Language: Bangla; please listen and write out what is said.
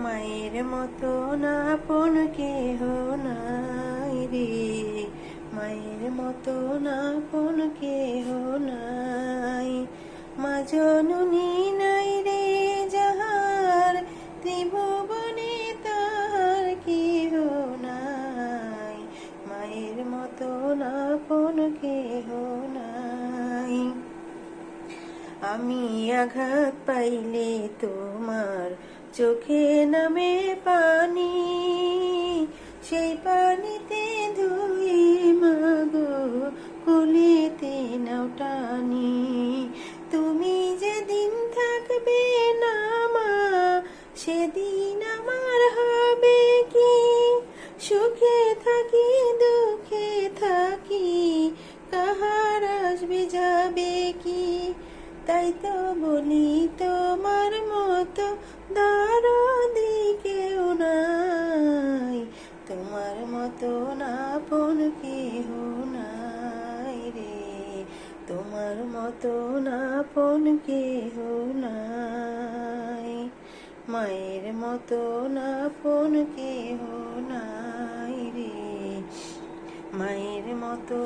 মায়ের মতো না আপন কেহ নাই রে, মায়ের মতো না আপন কেহ নাই। মা জননী নাই রে যাহার, ত্রিভুবনে তাহার কেহ নাই। মায়ের মতো না আপন কেহ নাই। আমি আঘাত পাইলে তোমার চোখে নামে পানি, সেই পানিতে ধুয়ে মাগো কোলেতে নাও টানি। তুমি যেদিন থাকবে না মা, সেদিন আমার হবে কি? সুখে থাকি দুঃখে থাকি, কাহার আসবে যাবে কি? তাই তো বলি তোমার মতো দরদি কেউ নাই, তোমার মতো না আপন কেহ নাই রে, তোমার মতো না আপন কেহ নাই। মায়ের মতো না আপন কেহ নাই রে, মায়ের মতো